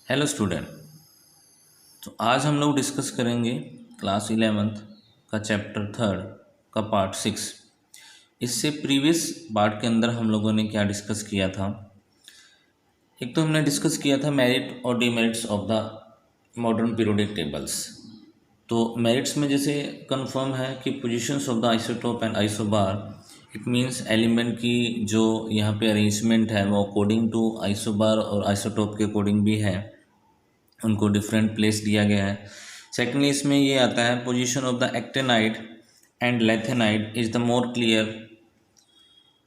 Hello student. तो आज हम लोग डिस्कस करेंगे क्लास 11th का चैप्टर 3 का पार्ट 6। इससे प्रीवियस पार्ट के अंदर हम लोगों ने क्या डिस्कस किया था। एक तो हमने डिस्कस किया था मेरिट और demerits of the modern periodic tables. तो मेरिट्स में जैसे कंफर्म है कि positions of the isotope and isobar, it means element की जो यहाँ पे अरेंजमेंट है वो अकॉर्डिंग टू आइसोबार और आइसोटोप के अकॉर्डिंग भी है, उनको डिफरेंट प्लेस दिया गया है। सेकेंडली इसमें ये आता है position of the actinide and lanthanide is the more clear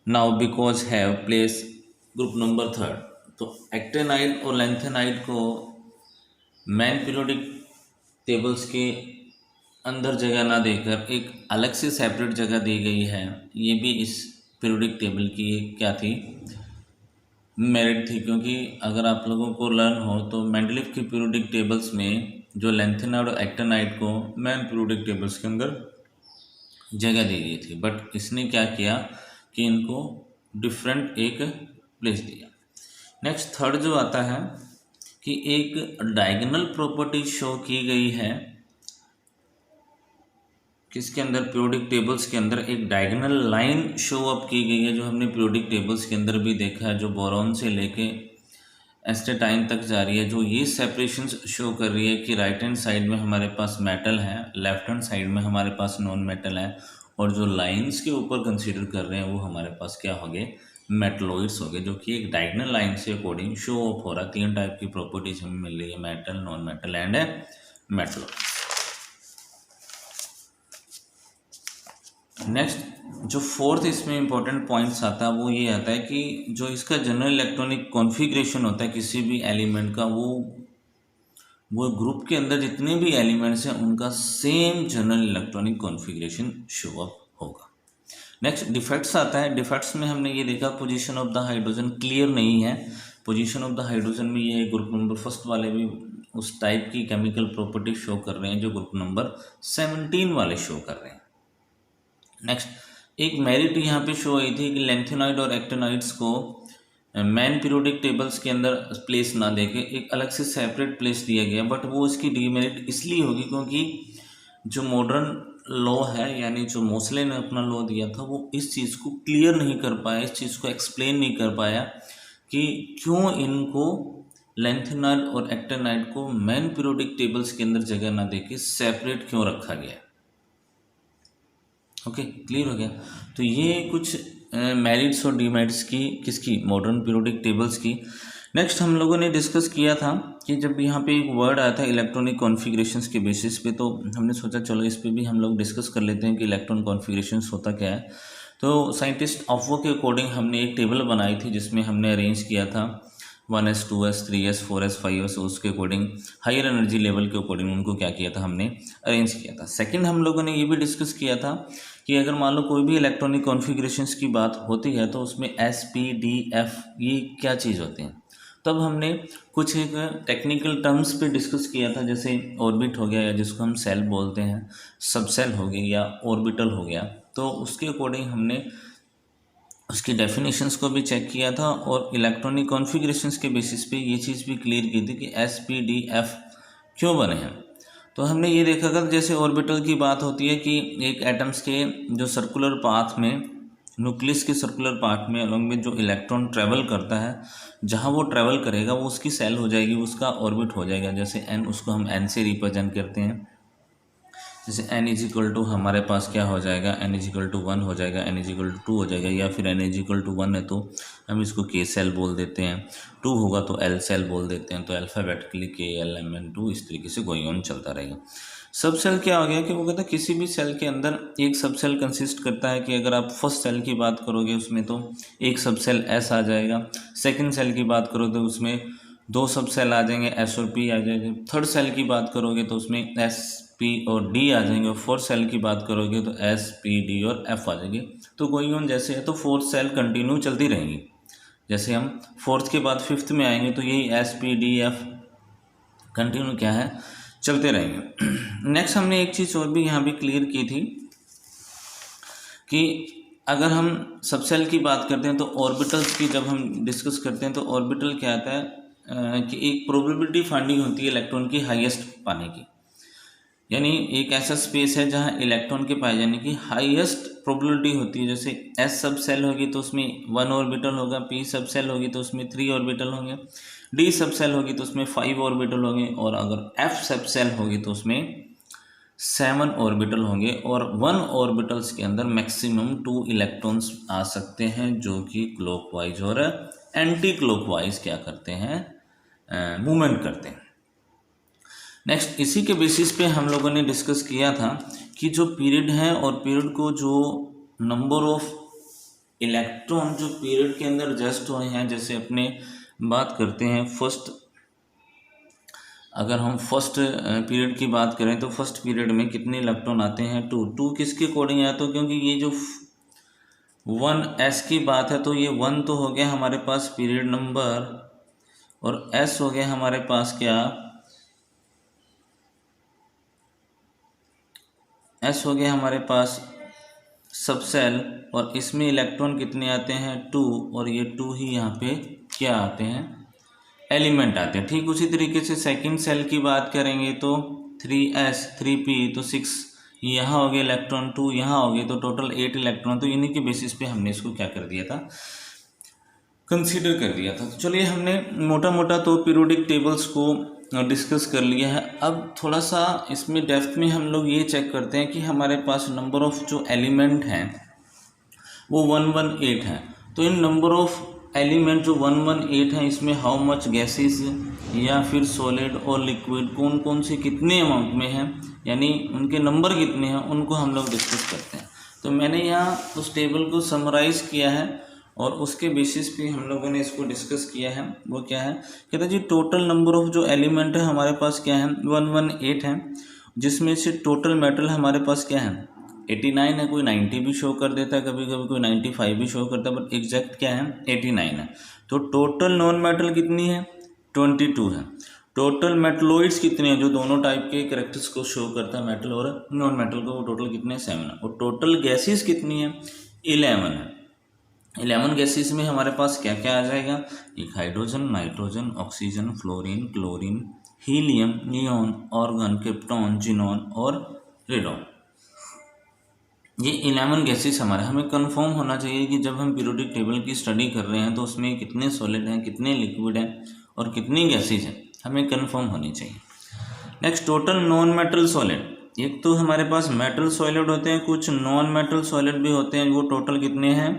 now because have place group number 3। तो एक्टेनाइड और लेंथेनाइड को मैन पीरियोडिक टेबल्स के अंदर जगह ना देकर एक अलग से सेपरेट जगह दी गई है। ये भी इस पीरियोडिक टेबल की एक क्या थी, मेरिट थी। क्योंकि अगर आप लोगों को लर्न हो तो मेंडलीफ की पीरियोडिक टेबल्स में जो लेंथेनाइड और एक्टेनाइड को मैन पीरियोडिक टेबल्स के अंदर जगह दी गई थी, बट इसने क्या किया कि इनको डिफरेंट एक प्लेस दिया। नेक्स्ट थर्ड जो आता है कि एक डायगोनल प्रॉपर्टी शो की गई है किसके अंदर, पीरियोडिक टेबल्स के अंदर एक डायगोनल लाइन शो अप की गई है, जो हमने पीरियोडिक टेबल्स के अंदर भी देखा है, जो बोरॉन से लेके एस्टेटाइन तक जा रही है। जो ये सेपरेशंस शो कर रही है कि राइट हैंड साइड में हमारे पास मेटल है, लेफ्ट हैंड साइड में हमारे पास नॉन मेटल है, और जो लाइंस के ऊपर कंसीडर कर रहे हैं वो हमारे पास क्या हो गए, मेटलॉइड्स हो गए, जो कि एक डायगोनल लाइन से अकॉर्डिंग शो अप हो रहा है। 3 टाइप की प्रॉपर्टीज हमें मिल रही है, metal, non metal and metalloid. Next जो फोर्थ इसमें इंपॉर्टेंट पॉइंट्स आता है वो ये आता है कि जो इसका जनरल इलेक्ट्रॉनिक कॉन्फ़िगरेशन होता है किसी भी एलिमेंट का, वो ग्रुप के अंदर जितने भी एलिमेंट्स हैं उनका same general electronic configuration show up होगा। नेक्स्ट डिफेक्ट्स आता है। डिफेक्ट्स में हमने ये देखा position of the hydrogen clear नहीं है। पोजीशन ऑफ द हाइड्रोजन में ये ग्रुप नंबर फर्स्ट वाले भी उस टाइप की केमिकल प्रॉपर्टी शो कर रहे हैं जो ग्रुप नंबर 17 वाले शो कर रहे हैं। नेक्स्ट एक मेरिट यहाँ पे शो हुई थी कि लेंथेनाइड और एक्टेनाइड्स को मैन पीरियोडिक टेबल्स के अंदर प्लेस ना देके एक अलग से सेपरेट प्लेस दिया गया, बट वो इसकी डीमेरिट इसलिए होगी क्योंकि जो मॉडर्न लॉ है, यानी जो मोसले ने अपना लॉ दिया था, वो इस चीज़ को क्लियर नहीं कर पाया, इस चीज़ को एक्सप्लेन नहीं कर पाया कि क्यों इनको लेंथेनाइड और एक्टेनाइड को मैन पीरियोडिक टेबल्स के अंदर जगह ना देके सेपरेट क्यों रखा गया। ओके, क्लियर हो गया। तो ये कुछ मेरिट्स और डीमेरिट्स की किसकी, मॉडर्न पीरियोडिक टेबल्स की। नेक्स्ट हम लोगों ने डिस्कस किया था कि जब यहाँ पे एक वर्ड आया था इलेक्ट्रॉनिक कॉन्फ़िगरेशंस के बेसिस पे, तो हमने सोचा चलो इस पे भी हम लोग डिस्कस कर लेते हैं कि इलेक्ट्रॉन कॉन्फ़िगरेशंस होता क्या है। तो साइंटिस्ट ऑफो के अकॉर्डिंग हमने एक टेबल बनाई थी जिसमें हमने अरेंज किया था 1s 2s 3s 4s 5s, उसके अकॉर्डिंग हायर एनर्जी लेवल के अकॉर्डिंग उनको क्या किया था, हमने अरेंज किया था। सेकंड हम लोगों ने ये भी डिस्कस किया था कि अगर मान लो कोई भी इलेक्ट्रॉनिक कॉन्फ़िगरेशंस की बात होती है तो उसमें एस पी डी एफ ये क्या चीज़ होती हैं। तब हमने कुछ एक टेक्निकल टर्म्स पे डिस्कस किया था, जैसे ऑर्बिट हो गया या जिसको हम सेल बोलते हैं, सब सेल हो गई या ऑर्बिटल हो गया। तो उसके अकॉर्डिंग हमने उसकी डेफिनेशंस को भी चेक किया था और इलेक्ट्रॉनिक कॉन्फ़िगरेशंस के बेसिस पे ये चीज़ भी क्लियर की थी कि एस पी डी एफ क्यों बने हैं। तो हमने ये देखा था जैसे ऑर्बिटल की बात होती है कि एक एटम्स के जो सर्कुलर पाथ में, न्यूक्लियस के सर्कुलर पार्ट में अलॉन्ग में जो इलेक्ट्रॉन ट्रैवल करता है, जहाँ वो ट्रैवल करेगा वो उसकी सेल हो जाएगी, उसका ऑर्बिट हो जाएगा। जैसे एन, उसको हम एन से रिप्रेजेंट करते हैं। जैसे n इज इक्वल टू हमारे पास क्या हो जाएगा, n इज इक्वल टू 1 हो जाएगा, n इज इक्वल टू 2 हो जाएगा, या फिर n इज इक्वल टू 1 है तो हम इसको k सेल बोल देते हैं, 2 होगा तो l सेल बोल देते हैं। तो alphabetically k l m n 2 इस तरीके से गोइंग ऑन चलता रहेगा। सब सेल क्या हो गया कि वो कहता है किसी भी सेल के अंदर एक सब सेल कंसिस्ट करता है कि अगर आप फर्स्ट सेल की बात करोगे उसमें तो एक सब सेल S आ जाएगा, सेकेंड सेल की बात करो तो उसमें 2 सब सेल आ जाएंगे, S और P आ जाएंगे, थर्ड सेल की बात करोगे तो उसमें S P और D आ जाएंगे, और फोर्थ सेल की बात करोगे तो S P D और F आ जाएंगे। तो गोइंग ऑन जैसे है तो फोर्थ सेल कंटिन्यू चलती रहेंगी। जैसे हम फोर्थ के बाद फिफ्थ में आएंगे तो यही S P D F continue क्या है, चलते रहेंगे। नेक्स्ट हमने एक चीज़ और भी यहाँ भी क्लियर की थी कि अगर हम सब सेल की बात करते हैं तो ऑर्बिटल्स की जब हम डिस्कस करते हैं तो ऑर्बिटल क्या आता है, कि एक प्रोबेबिलिटी फाइंडिंग होती है इलेक्ट्रॉन की हाईएस्ट पाने की, यानी एक ऐसा स्पेस है जहाँ इलेक्ट्रॉन के पाए जाने की हाईएस्ट प्रोबेबिलिटी होती है। जैसे एस सब सेल होगी तो उसमें 1 ऑर्बिटल होगा, पी सब सेल होगी तो उसमें 3 ऑर्बिटल होंगे, डी सब सेल होगी तो उसमें 5 ऑर्बिटल होंगे, और अगर एफ सब सेल होगी तो उसमें 7 ऑर्बिटल होंगे, और 1 ऑर्बिटल्स के अंदर मैक्सिमम 2 इलेक्ट्रॉन्स आ सकते हैं जो कि क्लॉकवाइज और एंटी क्लॉकवाइज क्या करते हैं, मूवमेंट करते हैं। नेक्स्ट इसी के बेसिस पे हम लोगों ने डिस्कस किया था कि जो पीरियड है और पीरियड को जो नंबर ऑफ इलेक्ट्रॉन जो पीरियड के अंदर जस्ट हुए हैं, जैसे अपने बात करते हैं फर्स्ट, अगर हम फर्स्ट पीरियड की बात करें तो फर्स्ट पीरियड में कितने इलेक्ट्रॉन आते हैं, 2 किसके अकॉर्डिंग आया, तो क्योंकि ये जो 1s की बात है तो ये 1 तो हो गया हमारे पास पीरियड नंबर, और s हो गया हमारे पास क्या, s हो गया हमारे पास सब सेल, और इसमें इलेक्ट्रॉन कितने आते हैं 2, और ये 2 ही यहाँ पे क्या आते हैं, एलिमेंट आते हैं। ठीक उसी तरीके से सेकंड सेल की बात करेंगे तो 3s 3p तो 6 यहाँ हो गए इलेक्ट्रॉन, 2 यहाँ हो गए, तो टोटल 8 इलेक्ट्रॉन। तो इन्हीं के बेसिस पे हमने इसको क्या कर दिया था, कंसीडर कर दिया था। तो चलिए हमने मोटा मोटा तो पीरियोडिक टेबल्स को डिस्कस कर लिया है। अब थोड़ा सा इसमें डेप्थ में हम लोग ये चेक करते हैं कि हमारे पास नंबर ऑफ जो एलिमेंट हैं वो 118 हैं। तो इन नंबर ऑफ एलिमेंट जो 118 हैं इसमें हाउ मच गैसेस या फिर सॉलिड और लिक्विड कौन कौन से कितने अमाउंट में हैं, यानी उनके नंबर कितने हैं, उनको हम लोग डिस्कस करते हैं। तो मैंने यहाँ उस टेबल को समराइज़ किया है और उसके बेसिस पे हम लोगों ने इसको डिस्कस किया है। वो क्या है, कहता है जी टोटल नंबर ऑफ जो एलिमेंट है हमारे पास क्या है, 118 है, जिसमें से टोटल मेटल हमारे पास क्या है 89 है। कोई 90 भी शो कर देता है, कभी कभी कोई 95 भी शो करता है, बट एग्जैक्ट क्या है 89 है। तो टोटल नॉन मेटल कितनी है 22 है। टोटल मेटलॉइड्स कितने हैं, जो दोनों टाइप के कैरेक्टर्स को शो करता है मेटल और नॉन मेटल को, वो टोटल कितने हैं 7 है। और टोटल गैसेस कितनी है 11 है। 11 गैसेस में हमारे पास क्या क्या आ जाएगा, एक hydrogen, nitrogen, oxygen, fluorine, chlorine, helium, neon, organ, krypton, xenon और रेडॉन। ये 11 गैसेस हमारे, हमें कंफर्म होना चाहिए कि जब हम पीरियोडिक टेबल की स्टडी कर रहे हैं तो उसमें कितने सॉलिड हैं, कितने लिक्विड हैं और कितनी गैसेज हैं, हमें कंफर्म होनी चाहिए। Next total non metal solid, एक तो हमारे पास मेटल सॉलिड होते हैं, कुछ नॉन मेटल सॉलिड भी होते हैं, वो टोटल कितने हैं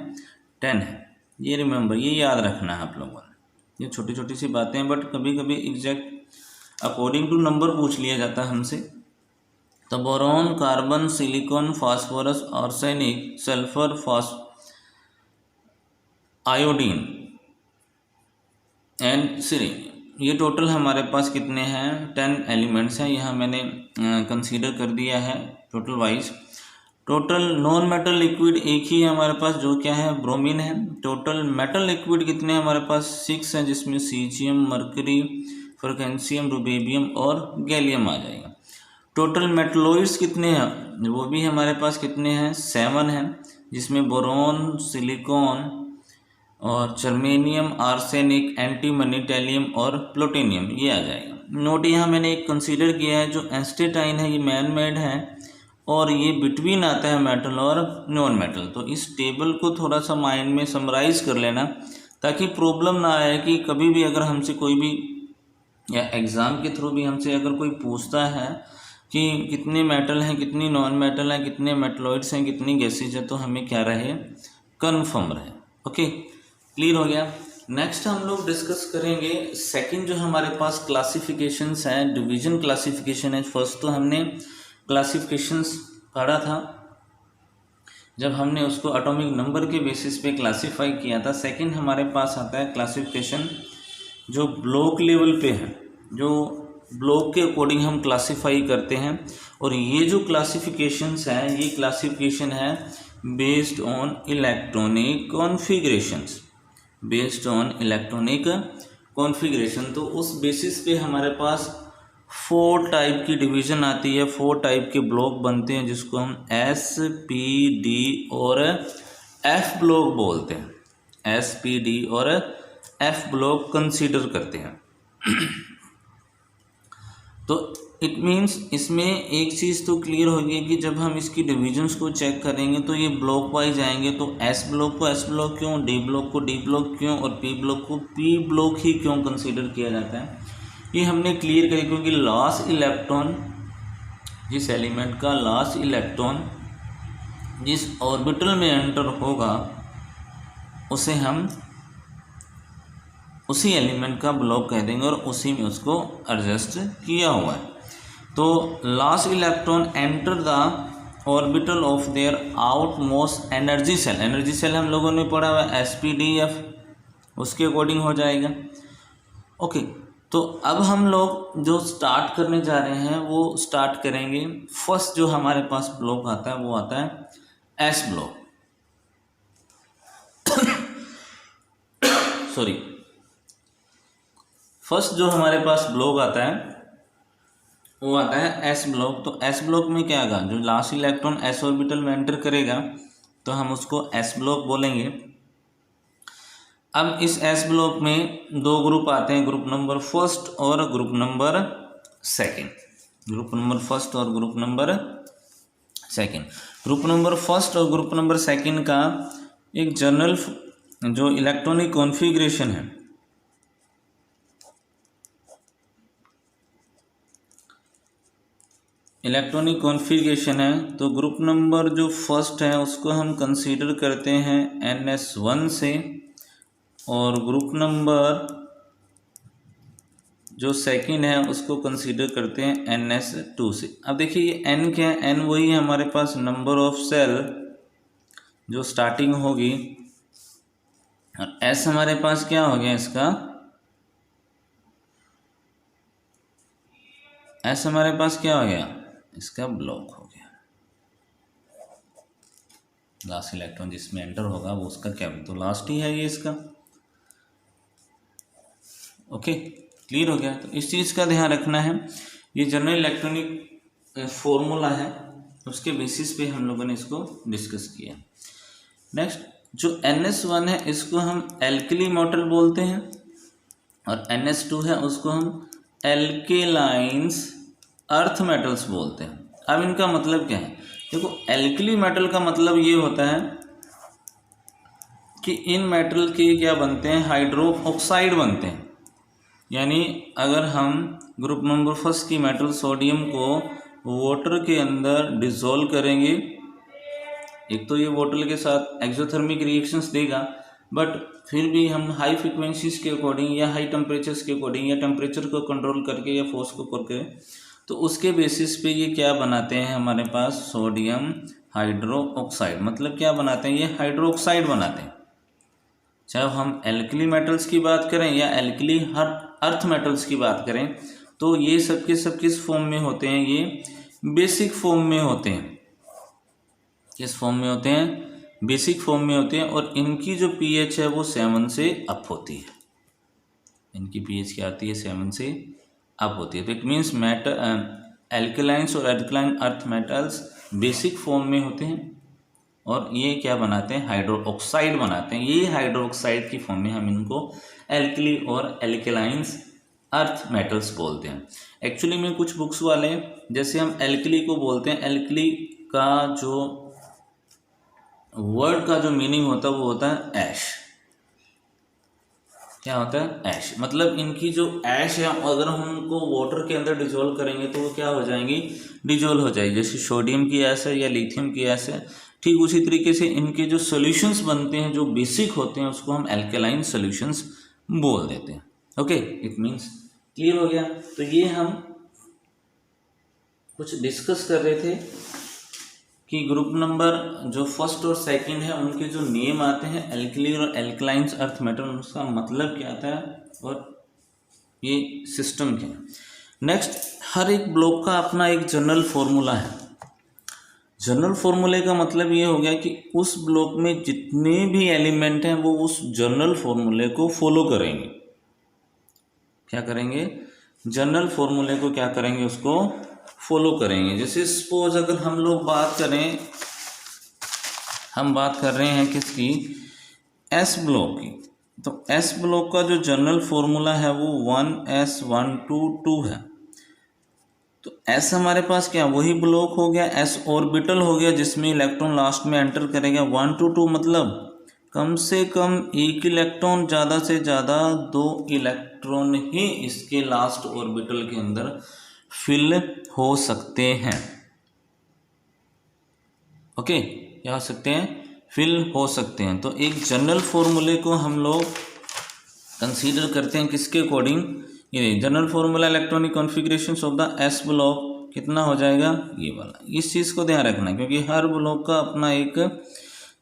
10 है। ये रिमेंबर, ये याद रखना है आप लोगों ने, ये छोटी छोटी सी बातें हैं, बट कभी कभी एग्जैक्ट अकॉर्डिंग टू नंबर पूछ लिया जाता है हमसे। तो boron, carbon, silicon, phosphorus, arsenic, sulphur, iodine and cerium, ये टोटल हमारे पास कितने हैं 10 एलिमेंट्स हैं। यहाँ मैंने कंसीडर कर दिया है total wise. Total non metal liquid एक ही है हमारे पास, जो क्या है ब्रोमीन है। टोटल मेटल लिक्विड कितने हैं हमारे पास 6 हैं, जिसमें सीजियम, मर्करी, फ्रिकेंशियम, रुबेबियम और गैलियम आ जाएगा। टोटल मेटलॉइड्स कितने हैं, वो भी हमारे पास कितने हैं 7 हैं, जिसमें बोरॉन, सिलिकॉन और जर्मेनियम, आर्सेनिक, एंटीमनी, टैलियम और प्लूटोनियम, ये आ जाएगा। नोट यहाँ मैंने एक कंसीडर किया है, जो एस्टेटाइन है ये मैन मेड है और ये बिटवीन आता है मेटल और नॉन मेटल। तो इस टेबल को थोड़ा सा माइंड में समराइज़ कर लेना, ताकि प्रॉब्लम ना आए कि कभी भी अगर हमसे कोई भी या एग्ज़ाम के थ्रू भी हमसे अगर कोई पूछता है कि कितने मेटल हैं, कितनी नॉन मेटल हैं, कितने मेटलॉइड्स हैं, कितनी गैसेज है, तो हमें क्या रहे कन्फर्म रहे। ओके, क्लियर हो गया। नेक्स्ट हम लोग डिस्कस करेंगे सेकंड जो हमारे पास क्लासिफिकेशंस हैं, डिवीजन क्लासिफिकेशन है। फर्स्ट तो हमने क्लासिफिकेशंस पढ़ा था जब हमने उसको एटॉमिक नंबर के बेसिस पे क्लासिफाई किया था। सेकंड हमारे पास आता है क्लासिफिकेशन जो ब्लॉक लेवल पे है, जो ब्लॉक के अकॉर्डिंग हम क्लासिफाई करते हैं। और ये जो क्लासिफिकेशंस हैं, ये क्लासिफिकेशन है based on electronic configurations, based on electronic configuration. तो उस बेसिस पे हमारे पास 4 टाइप की डिवीज़न आती है, 4 टाइप के ब्लॉक बनते हैं, जिसको हम एस, पी, डी और एफ ब्लॉक बोलते हैं। एस, पी, डी और एफ ब्लॉक कंसीडर करते हैं। तो इट मीन्स इसमें एक चीज़ तो क्लियर होगी कि जब हम इसकी डिविजन्स को चेक करेंगे तो ये ब्लॉक वाइज आएंगे। तो एस ब्लॉक को एस ब्लॉक क्यों, डी ब्लॉक को डी ब्लॉक क्यों और पी ब्लॉक को पी ब्लॉक ही क्यों कंसीडर किया जाता है, ये हमने क्लियर करें। क्योंकि लास्ट इलेक्ट्रॉन, जिस एलिमेंट का लास्ट इलेक्ट्रॉन जिस ऑर्बिटल में एंटर होगा उसे हम उसी एलिमेंट का ब्लॉक कह देंगे और उसी में उसको एडजस्ट किया हुआ है। तो last electron enter the orbital of their outermost energy shell, energy shell हम लोगों ने पढ़ा हुआ है SPDF, उसके अकॉर्डिंग हो जाएगा। ओके, तो अब हम लोग जो स्टार्ट करने जा रहे हैं वो स्टार्ट करेंगे, फर्स्ट जो हमारे पास ब्लॉक आता है वो आता है S ब्लॉक। सॉरी, फर्स्ट जो हमारे पास ब्लॉक आता है वो आता है S ब्लॉक। तो S ब्लॉक में क्या आएगा, जो लास्ट इलेक्ट्रॉन S ऑर्बिटल में एंटर करेगा तो हम उसको S ब्लॉक बोलेंगे। अब इस S ब्लॉक में दो ग्रुप आते हैं, ग्रुप नंबर फर्स्ट और group number second. Group number first और group number second. Group number first और ग्रुप नंबर सेकंड का एक जनरल जो इलेक्ट्रॉनिक कॉन्फ़िगरेशन है, इलेक्ट्रॉनिक कॉन्फ़िगरेशन है, तो ग्रुप नंबर जो फर्स्ट है उसको हम कंसीडर करते हैं NS1 से और ग्रुप नंबर जो सेकंड है उसको कंसीडर करते हैं NS2 से। अब देखिए ये N क्या है, N वही है हमारे पास नंबर ऑफ सेल जो स्टार्टिंग होगी, और S हमारे पास क्या हो गया, इसका S हमारे पास क्या हो गया, इसका ब्लॉक हो गया। लास्ट इलेक्ट्रॉन जिसमें एंटर होगा वो उसका क्या, तो लास्ट ही है ये इसका। ओके, क्लियर हो गया। तो इस चीज़ का ध्यान रखना है, ये जनरल इलेक्ट्रॉनिक फॉर्मूला है, उसके बेसिस पे हम लोगों ने इसको डिस्कस किया। नेक्स्ट जो NS1 है इसको हम एल्कली मेटल बोलते हैं और NS2 है उसको हम एल्केलाइंस अर्थ मेटल्स बोलते हैं। अब इनका मतलब क्या है, देखो एल्कली मेटल का मतलब ये होता है कि इन मेटल के क्या बनते हैं, हाइड्रो ऑक्साइड बनते हैं। यानी अगर हम ग्रुप नंबर फर्स्ट की मेटल सोडियम को वाटर के अंदर डिसॉल्व करेंगे, एक तो ये वाटर के साथ एक्सोथर्मिक रिएक्शंस देगा, बट फिर भी हम हाई फ्रिक्वेंसीज के अकॉर्डिंग या हाई टेम्परेचर्स के अकॉर्डिंग या टेम्परेचर को कंट्रोल करके या फोर्स को करके, तो उसके बेसिस पे ये क्या बनाते हैं हमारे पास, सोडियम हाइड्रो ऑक्साइड। मतलब क्या बनाते हैं, ये हाइड्रो ऑक्साइड बनाते हैं। चाहे हम एल्कली मेटल्स की बात करें या एल्कली अर्थ मेटल्स की बात करें, तो ये सब के सब किस फॉर्म में होते हैं, ये बेसिक फॉर्म में होते हैं। किस फॉर्म में होते हैं, बेसिक फॉर्म में होते हैं। और इनकी जो pH है वो 7 से अप होती है। इनकी pH क्या आती है, 7 से अप होती है। तो इट मीन्स एल्कलाइंस और alkaline earth metals basic form में होते हैं और ये क्या बनाते हैं, हाइड्रो ऑक्साइड बनाते हैं। ये हाइड्रो ऑक्साइड की फॉर्म में हम इनको एल्कली और एल्कलाइंस अर्थ मेटल्स बोलते हैं। एक्चुअली में कुछ बुक्स वाले जैसे हम एल्कली को बोलते हैं, एल्कली का जो वर्ड का जो मीनिंग होता है वो होता है ऐश। क्या होता है, ऐश। मतलब इनकी जो ऐश है अगर हम उनको वाटर के अंदर डिजोल्व करेंगे तो वो क्या हो जाएंगी, डिजोल्व हो जाएगी। जैसे सोडियम की ऐश है या लिथियम की ऐश है, ठीक उसी तरीके से इनके जो सॉल्यूशंस बनते हैं जो बेसिक होते हैं उसको हम एल्केलाइन सॉल्यूशंस बोल देते हैं। ओके, इट मीन्स क्लियर हो गया। तो ये हम कुछ डिस्कस कर रहे थे कि ग्रुप नंबर जो फर्स्ट और सेकंड है उनके जो नेम आते हैं एल्कली और एल्कलाइंस अर्थ मेटल, उसका मतलब क्या आता है और ये सिस्टम क्या है। नेक्स्ट, हर एक ब्लॉक का अपना एक जनरल फॉर्मूला है। जनरल फॉर्मूले का मतलब ये हो गया कि उस ब्लॉक में जितने भी एलिमेंट हैं वो उस जनरल फॉर्मूले को फॉलो करेंगे। क्या करेंगे, जनरल फॉर्मूले को क्या करेंगे, उसको फॉलो करेंगे। जैसे सपोज अगर हम लोग बात करें, हम बात कर रहे हैं किसकी, एस ब्लॉक की। तो s ब्लॉक का जो जनरल फॉर्मूला है वो 1s122 है। तो s हमारे पास क्या वही ब्लॉक हो गया, s ऑर्बिटल हो गया जिसमें इलेक्ट्रॉन लास्ट में एंटर करेगा। 1 to 2 मतलब कम से कम एक इलेक्ट्रॉन, ज़्यादा से ज़्यादा 2 इलेक्ट्रॉन ही इसके लास्ट ऑर्बिटल के अंदर फिल हो सकते हैं। ओके, क्या हो सकते हैं? फिल हो सकते हैं। तो एक जनरल फॉर्मूले को हम लोग कंसीडर करते हैं किसके अकॉर्डिंग? ये general formula electronic configurations of the S block कितना हो जाएगा? ये वाला। इस चीज़ को ध्यान रखना क्योंकि हर ब्लॉक का अपना एक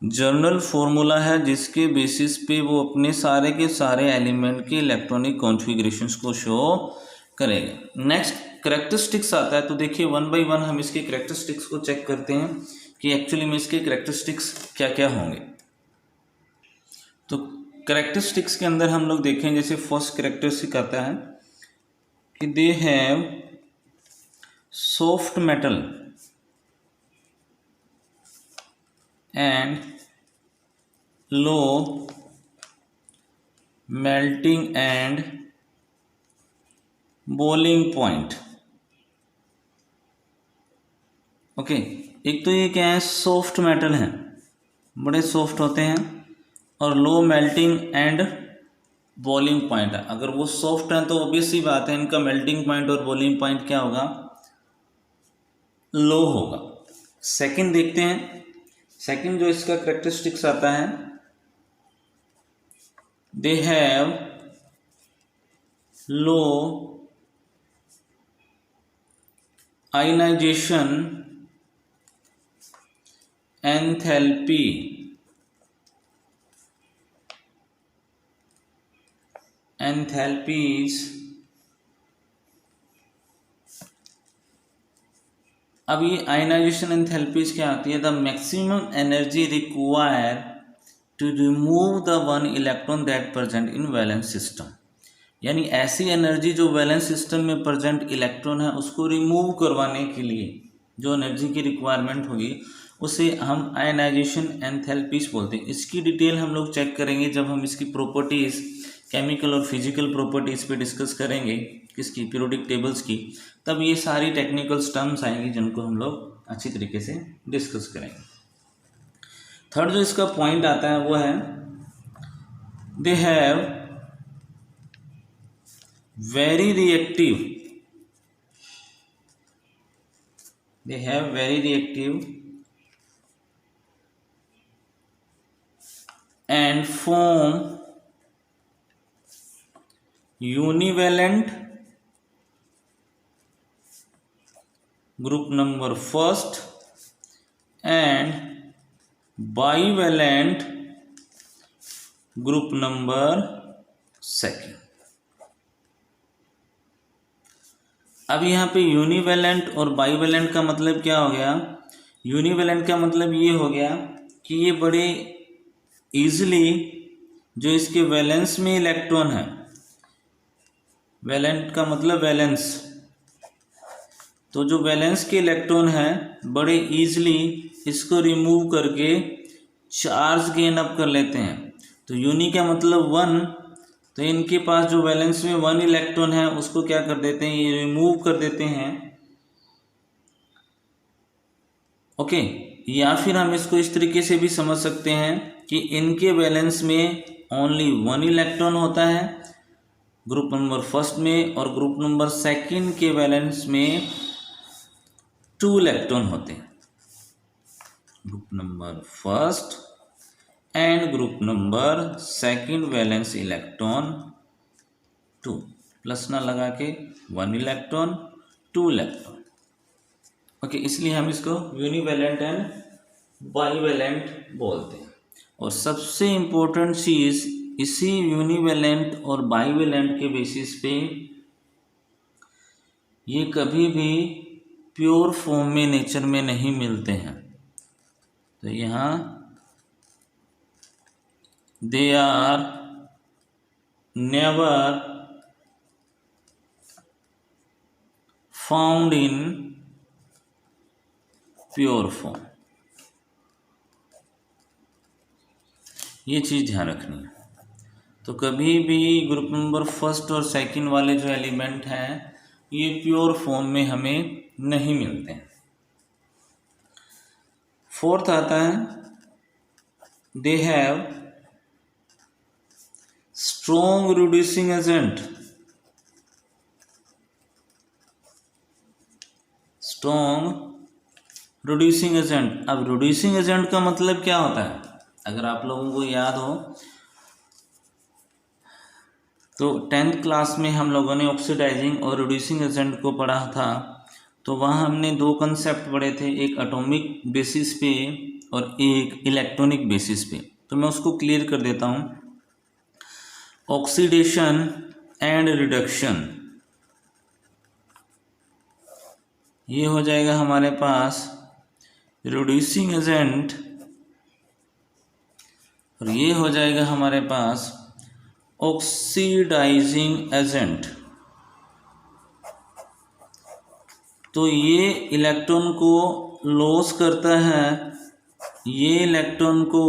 जनरल फॉर्मूला है जिसके बेसिस पे वो अपने सारे के सारे एलिमेंट के इलेक्ट्रॉनिक कॉन्फ़िगरेशंस को शो करेगा। नेक्स्ट करेक्टरिस्टिक्स आता है। तो देखिए 1 by 1 हम इसके करेक्टरिस्टिक्स को चेक करते हैं कि एक्चुअली में इसके करेक्टरिस्टिक्स क्या क्या होंगे। तो करेक्टरिस्टिक्स के अंदर हम लोग देखें, जैसे फर्स्ट करेक्टरिस्टिक आता है कि they have soft metal and low melting and boiling point. Okay, एक तो ये क्या है, सॉफ्ट मेटल हैं, बड़े सॉफ्ट होते हैं, और low melting and boiling point है। अगर वो सॉफ्ट हैं तो ऑब्वियस सी बात है इनका मेल्टिंग पॉइंट और बॉइलिंग पॉइंट क्या होगा? लो होगा। सेकंड देखते हैं, सेकंड जो इसका करेक्टरिस्टिक्स आता है, they have low ionization enthalpy enthalpies. अब ये आयनाइजेशन एंथैल्पीज क्या आती है? The maximum energy require to remove the one electron that present in valence system. यानी ऐसी एनर्जी जो वैलेंस सिस्टम में प्रेजेंट इलेक्ट्रॉन है उसको रिमूव करवाने के लिए जो एनर्जी की रिक्वायरमेंट होगी उसे हम आयनाइजेशन एंथैल्पीज बोलते हैं। इसकी डिटेल हम लोग चेक करेंगे जब हम इसकी प्रॉपर्टीज़, केमिकल और फिजिकल प्रॉपर्टीज़ पे डिस्कस करेंगे, किसकी? पीरियोडिक टेबल्स की। तब ये सारी टेक्निकल टर्म्स आएंगी जिनको हम लोग अच्छी तरीके से डिस्कस करेंगे। थर्ड जो इसका पॉइंट आता है वो है they have very reactive and form univalent group number first and bivalent group number second। अब यहाँ पे यूनिवेलेंट और बाईवेलेंट का मतलब क्या हो गया? यूनिवेलेंट का मतलब ये हो गया कि ये बड़े ईजिली जो इसके वैलेंस में इलेक्ट्रॉन है, वैलेंट का मतलब वैलेंस, तो जो वैलेंस के इलेक्ट्रॉन है बड़े ईजिली इसको रिमूव करके चार्ज गेन अप कर लेते हैं। तो यूनि का मतलब 1, तो इनके पास जो वैलेंस में 1 इलेक्ट्रॉन है उसको क्या कर देते हैं? ये रिमूव कर देते हैं। ओके, या फिर हम इसको इस तरीके से भी समझ सकते हैं कि इनके वैलेंस में ओनली 1 इलेक्ट्रॉन होता है ग्रुप नंबर फर्स्ट में, और ग्रुप नंबर सेकंड के वैलेंस में 2 इलेक्ट्रॉन होते हैं। Group number first and group number second valence electron 2, plus ना लगा के 1 इलेक्ट्रॉन 2 इलेक्ट्रॉन। ओके, इसलिए हम इसको यूनिवेलेंट एंड बाईवेलेंट बोलते हैं। और सबसे इम्पोर्टेंट चीज़, इसी यूनिवेलेंट और बाईवेलेंट के बेसिस पे ये कभी भी प्योर फॉर्म में नेचर में नहीं मिलते हैं। तो यहाँ they are never found in pure form। ये चीज़ ध्यान रखनी है। तो कभी भी ग्रुप नंबर फर्स्ट और सेकंड वाले जो एलिमेंट हैं ये प्योर फॉर्म में हमें नहीं मिलते हैं। फोर्थ आता है they have strong reducing agent. Strong reducing agent. अब रिड्यूसिंग एजेंट का मतलब क्या होता है, अगर आप लोगों को याद हो तो 10th क्लास में हम लोगों ने ऑक्सीडाइजिंग और रिड्यूसिंग एजेंट को पढ़ा था। तो वहाँ हमने दो कंसेप्ट पढ़े थे, एक एटॉमिक बेसिस पे और एक इलेक्ट्रॉनिक बेसिस पे। तो मैं उसको क्लियर कर देता हूँ। ऑक्सीडेशन एंड रिडक्शन, ये हो जाएगा हमारे पास रिड्यूसिंग एजेंट और ये हो जाएगा हमारे पास ऑक्सीडाइजिंग एजेंट। तो ये इलेक्ट्रॉन को लॉस करता है, ये इलेक्ट्रॉन को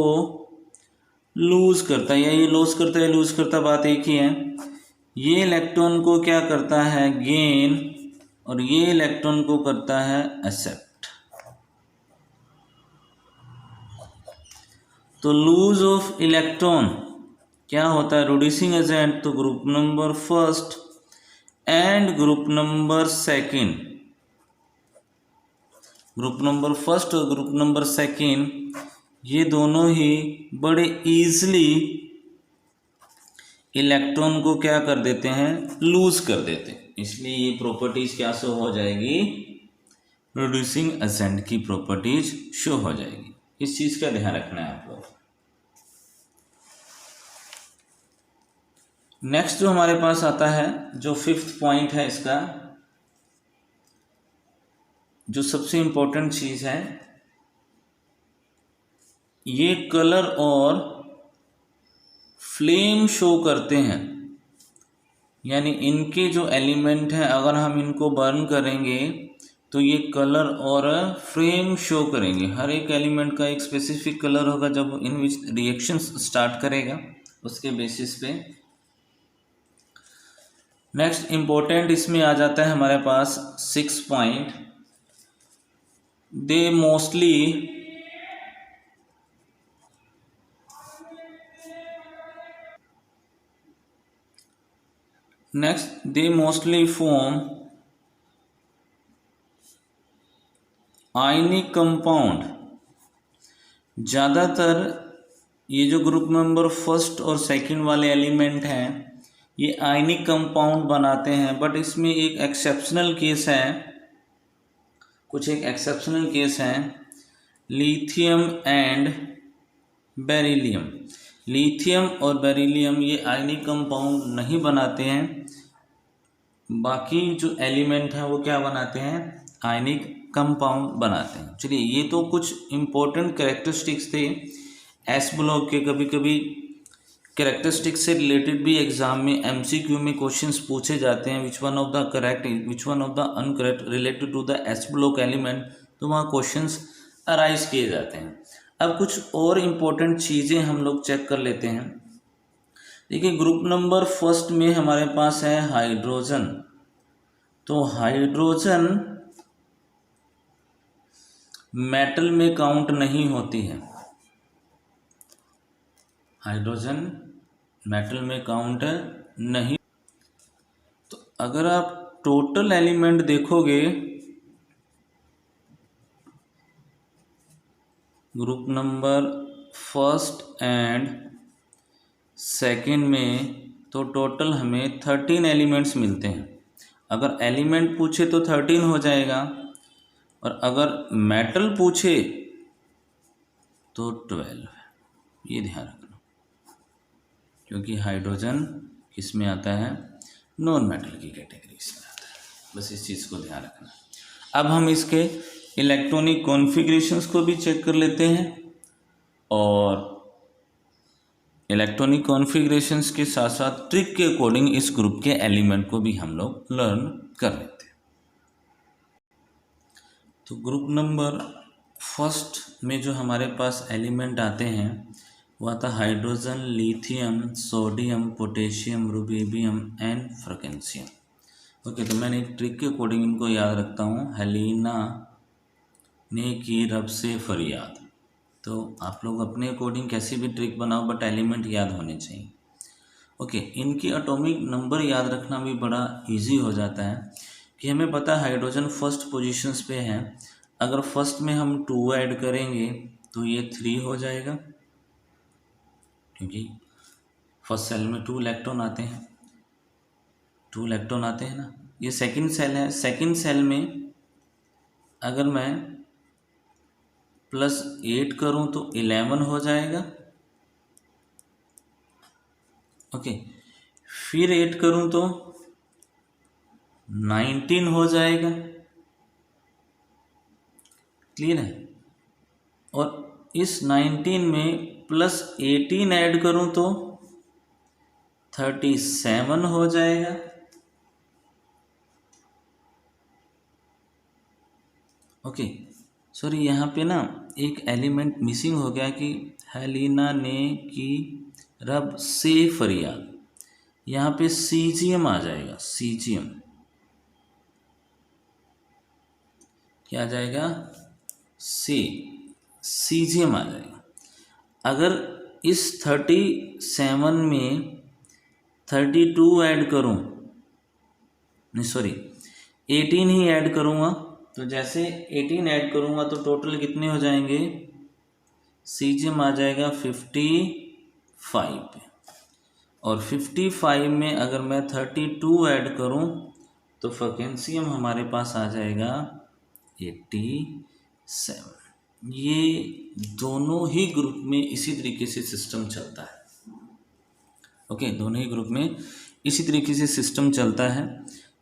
लूज करता है, या ये लॉस करता है लूज करता, बात एक ही है। ये इलेक्ट्रॉन को क्या करता है, गेन, और ये इलेक्ट्रॉन को करता है एक्सेप्ट। तो लूज ऑफ इलेक्ट्रॉन क्या होता है, रिड्यूसिंग एजेंट। तो group number first and group number second, group number first और ग्रुप नंबर सेकंड ये दोनों ही बड़े इजीली इलेक्ट्रॉन को क्या कर देते हैं, लूज कर देते हैं। इसलिए ये प्रॉपर्टीज क्या शो हो जाएगी, रिड्यूसिंग एजेंट की प्रॉपर्टीज शो हो जाएगी। इस चीज का ध्यान रखना है आप लोग। नेक्स्ट जो हमारे पास आता है, जो 5th पॉइंट है इसका, जो सबसे इंपॉर्टेंट चीज है, ये कलर और फ्लेम शो करते हैं। यानी इनके जो एलिमेंट हैं अगर हम इनको बर्न करेंगे तो ये कलर और फ्लेम शो करेंगे। हर एक एलिमेंट का एक स्पेसिफिक कलर होगा जब इन विच रिएक्शंस स्टार्ट करेगा उसके बेसिस पे। नेक्स्ट इंपॉर्टेंट इसमें आ जाता है हमारे पास 6 point, they mostly form ionic compound. ज़्यादातर ये जो ग्रुप नंबर फर्स्ट और सेकंड वाले एलिमेंट हैं ये आयनिक कंपाउंड बनाते हैं, बट इसमें एक एक्सेप्शनल केस है, कुछ एक एक्सेप्शनल केस है, लिथियम एंड बेरिलियम। लिथियम और बेरिलियम ये आयनिक कंपाउंड नहीं बनाते हैं, बाकी जो एलिमेंट हैं वो क्या बनाते हैं, आयनिक कंपाउंड बनाते हैं। चलिए ये तो कुछ इंपॉर्टेंट कैरेक्टरिस्टिक्स थे एस ब्लॉक के। कभी कभी कैरेक्टरिस्टिक्स से रिलेटेड भी एग्जाम में एमसीक्यू में क्वेश्चंस पूछे जाते हैं, which one of the correct which one of the incorrect related to the S block element, तो वहाँ क्वेश्चंस अराइज किए जाते हैं। अब कुछ और इम्पोर्टेंट चीज़ें हम लोग चेक कर लेते हैं। देखिए ग्रुप नंबर फर्स्ट में हमारे पास है हाइड्रोजन। तो हाइड्रोजन मेटल में काउंट नहीं होती है, हाइड्रोजन मेटल में काउंट नहीं। तो अगर आप टोटल एलिमेंट देखोगे group number first and second में, तो टोटल हमें 13 एलिमेंट्स मिलते हैं। अगर एलिमेंट पूछे तो 13 हो जाएगा, और अगर मेटल पूछे तो 12। ये ध्यान रखना, क्योंकि हाइड्रोजन किस में आता है, नॉन मेटल की कैटेगरी में आता है। बस इस चीज़ को ध्यान रखना। अब हम इसके इलेक्ट्रॉनिक कॉन्फ़िगरेशंस को भी चेक कर लेते हैं, और इलेक्ट्रॉनिक कॉन्फ़िगरेशंस के साथ साथ ट्रिक के अकॉर्डिंग इस ग्रुप के एलिमेंट को भी हम लोग लर्न कर लेते हैं। तो ग्रुप नंबर फर्स्ट में जो हमारे पास एलिमेंट आते हैं वो आता hydrogen, lithium, sodium, potassium, rubidium and francium. Okay, तो मैंने एक ट्रिक के अकॉर्डिंग इनको याद रखता हूँ। हेलिना ने की रब से फरियाद। तो आप लोग अपने अकॉर्डिंग कैसी भी ट्रिक बनाओ, बट एलिमेंट याद होने चाहिए। ओके, इनकी एटॉमिक नंबर याद रखना भी बड़ा इजी हो जाता है कि हमें पता है हाइड्रोजन फर्स्ट पोजीशंस पे है। अगर फर्स्ट में हम 2 ऐड करेंगे तो ये 3 हो जाएगा, क्योंकि फर्स्ट सेल में 2 इलेक्ट्रॉन आते हैं, 2 इलेक्ट्रॉन आते हैं ना। ये सेकंड सेल है, सेकंड सेल में अगर मैं +8 करूं तो 11 हो जाएगा। ओके, फिर 8 करूं तो 19 हो जाएगा। क्लियर है? और इस 19 में +18 ऐड करूं तो 37 हो जाएगा। ओके, सॉरी, यहाँ पे ना एक एलिमेंट मिसिंग हो गया कि हेलिना ने की रब से फरियाद। यहाँ पे सीजियम आ जाएगा, सीजियम क्या आ जाएगा? सीजियम आ जाएगा। अगर इस 37 में 32 ऐड करूं, नहीं सॉरी 18 ही ऐड करूंगा, तो जैसे 18 ऐड करूंगा तो टोटल कितने हो जाएंगे? सीजियम आ जाएगा 55 पे, और 55 में अगर मैं 32 ऐड करूं तो फ्रिक्वेंशियम हमारे पास आ जाएगा 87। ये दोनों ही ग्रुप में इसी तरीके से सिस्टम चलता है। ओके, दोनों ही ग्रुप में इसी तरीके से सिस्टम चलता है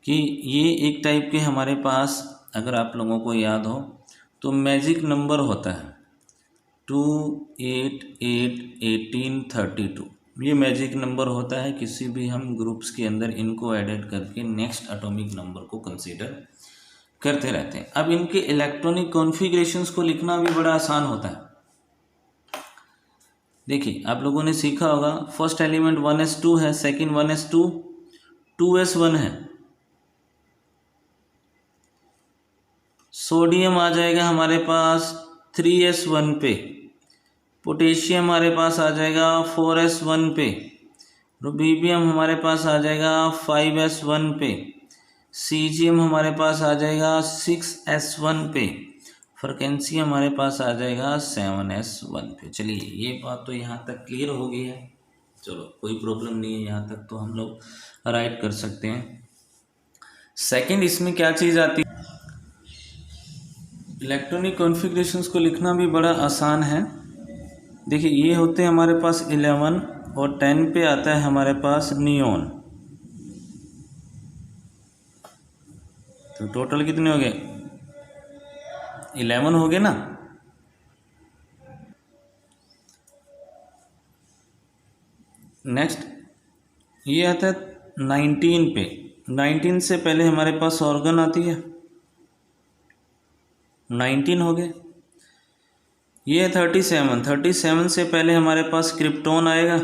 कि ये एक टाइप के हमारे पास, अगर आप लोगों को याद हो तो मैजिक नंबर होता है 2, 8, 8, 18, 32। ये मैजिक नंबर होता है। किसी भी हम ग्रुप्स के अंदर इनको एडेड करके नेक्स्ट एटॉमिक नंबर को कंसीडर करते रहते हैं। अब इनके इलेक्ट्रॉनिक कॉन्फ़िगरेशंस को लिखना भी बड़ा आसान होता है। देखिए, आप लोगों ने सीखा होगा, फर्स्ट एलिमेंट 1s2 है, सेकंड 1s2, 2s1 है। सोडियम आ जाएगा हमारे पास 3s1 पे, पोटेशियम हमारे पास आ जाएगा 4s1 पे, रुबिडियम हमारे पास आ जाएगा 5s1 पे, सीजियम हमारे पास आ जाएगा 6s1 पे, फ्रिक्वेंशियम हमारे पास आ जाएगा 7s1 पे। चलिए, ये बात तो यहाँ तक क्लियर हो गई है। चलो, कोई प्रॉब्लम नहीं है, यहाँ तक तो हम लोग राइट कर सकते हैं। सेकंड, इसमें क्या चीज़ आती है? इलेक्ट्रॉनिक कॉन्फ़िगरेशंस को लिखना भी बड़ा आसान है। देखिए, ये होते हैं हमारे पास 11, और 10 पे आता है हमारे पास नियॉन। तो टोटल कितने हो गए? 11 हो गए ना। नेक्स्ट ये आता है 19 पे। 19 से पहले हमारे पास ऑर्गन आती है, 19 हो गए। ये है 37 से पहले हमारे पास क्रिप्टॉन आएगा,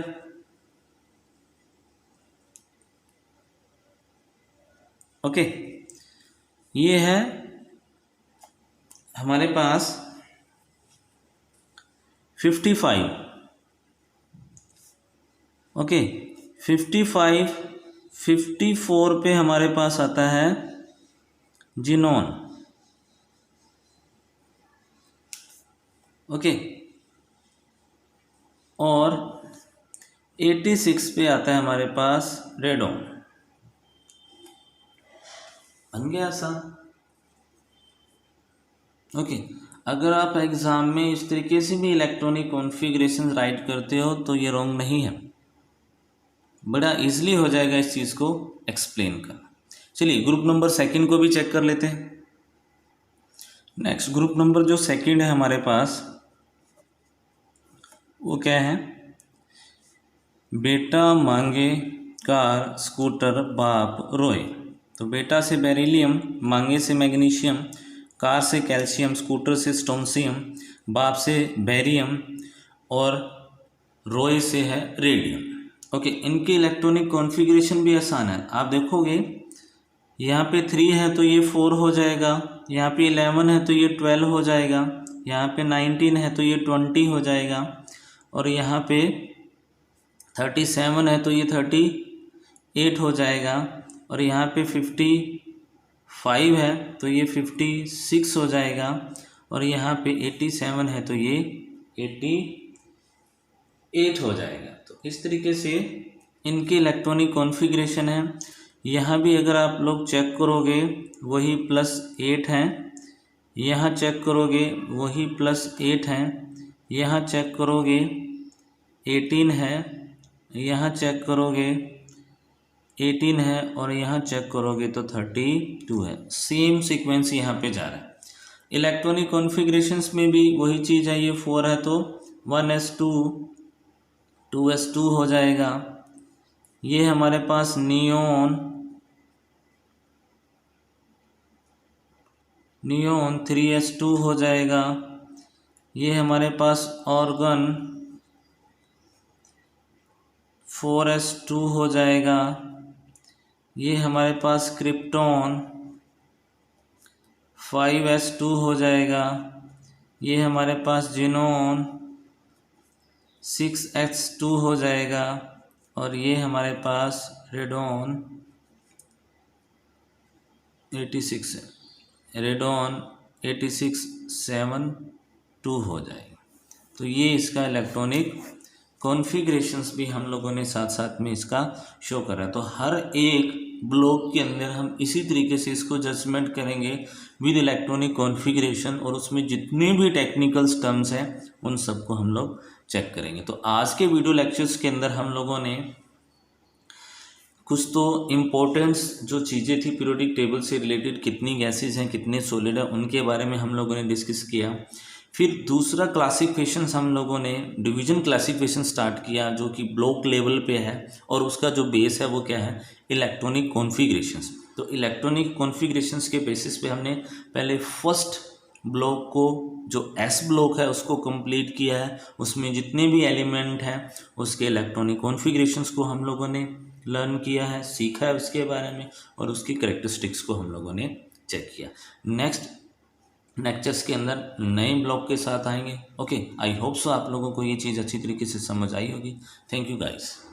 ओके। ये है हमारे पास 55, ओके। 54 पे हमारे पास आता है जिनोन, ओके। और 86 पे आता है हमारे पास रेडोन। बन गया आसान, ओके। अगर आप एग्ज़ाम में इस तरीके से भी इलेक्ट्रॉनिक कॉन्फ़िगरेशन राइट करते हो तो ये रॉन्ग नहीं है, बड़ा इजीली हो जाएगा इस चीज़ को एक्सप्लेन करना। चलिए, ग्रुप नंबर सेकंड को भी चेक कर लेते हैं। नेक्स्ट ग्रुप नंबर जो सेकंड है हमारे पास, वो क्या है? बेटा मांगे कार, स्कूटर, बाप रोए। तो बेटा से बेरिलियम, मांगे से मैग्नीशियम, कार से कैल्शियम, स्कूटर से स्टोनशियम, बाप से बेरियम, और रो से है रेडियम। ओके, इनके इलेक्ट्रॉनिक कॉन्फ़िगरेशन भी आसान है। आप देखोगे यहाँ पे 3 है तो ये 4 हो जाएगा, यहाँ पे 11 है तो ये 12 हो जाएगा, यहाँ पे 19 है तो ये 20 हो जाएगा, और यहाँ पे 37 है तो ये 38 हो जाएगा, और यहाँ पे 55 है तो ये 56 हो जाएगा, और यहाँ पे 87 है तो ये 88 हो जाएगा। तो इस तरीके से इनके इलेक्ट्रॉनिक कॉन्फ़िगरेशन है। यहाँ भी अगर आप लोग चेक करोगे वही +8 हैं, यहाँ चेक करोगे वही +8 हैं, यहाँ चेक करोगे 18 है, यहाँ चेक करोगे 18 है, और यहाँ चेक करोगे तो 32 है। सेम सीक्वेंस यहाँ पे जा रहा है। इलेक्ट्रॉनिक कॉन्फ़िगरेशंस में भी वही चीज़ है। ये 4 है तो 1s2 2s2 हो जाएगा। ये हमारे पास नियोन 3s2 हो जाएगा। ये हमारे पास ऑर्गन 4s2 हो जाएगा। ये हमारे पास क्रिप्टॉन 5s2 हो जाएगा। ये हमारे पास जिनोन 6s2 हो जाएगा, और ये हमारे पास रेडॉन 86 है, रेडॉन 8672 हो जाएगा। तो ये इसका इलेक्ट्रॉनिक कॉन्फ़िगरेशंस भी हम लोगों ने साथ साथ में इसका शो करा। तो हर एक ब्लॉक के अंदर हम इसी तरीके से इसको जजमेंट करेंगे विद इलेक्ट्रॉनिक कॉन्फ़िगरेशन, और उसमें जितने भी टेक्निकल टर्म्स हैं उन सबको हम लोग चेक करेंगे। तो आज के वीडियो लेक्चर्स के अंदर हम लोगों ने कुछ तो इम्पोर्टेंट्स जो चीज़ें थी पीरियोडिक टेबल से रिलेटेड, कितनी गैसेज हैं कितने सॉलिड हैं, उनके बारे में हम लोगों ने डिस्कस किया। फिर दूसरा क्लासिफिकेशन हम लोगों ने डिवीजन क्लासिफिकेशन स्टार्ट किया जो कि ब्लॉक लेवल पे है, और उसका जो बेस है वो क्या है, इलेक्ट्रॉनिक कॉन्फ़िगरेशंस। तो इलेक्ट्रॉनिक कॉन्फ़िगरेशंस के बेसिस पे हमने पहले फर्स्ट ब्लॉक को जो एस ब्लॉक है उसको कंप्लीट किया है। उसमें जितने भी एलिमेंट हैं उसके इलेक्ट्रॉनिक कॉन्फ़िगरेशंस को हम लोगों ने लर्न किया है, सीखा है उसके बारे में, और उसकी कैरेक्टरिस्टिक्स को हम लोगों ने चेक किया। नेक्स्ट लेक्चर्स के अंदर नए ब्लॉक के साथ आएंगे। ओके, आई होप सो आप लोगों को ये चीज़ अच्छी तरीके से समझ आई होगी। Thank you guys.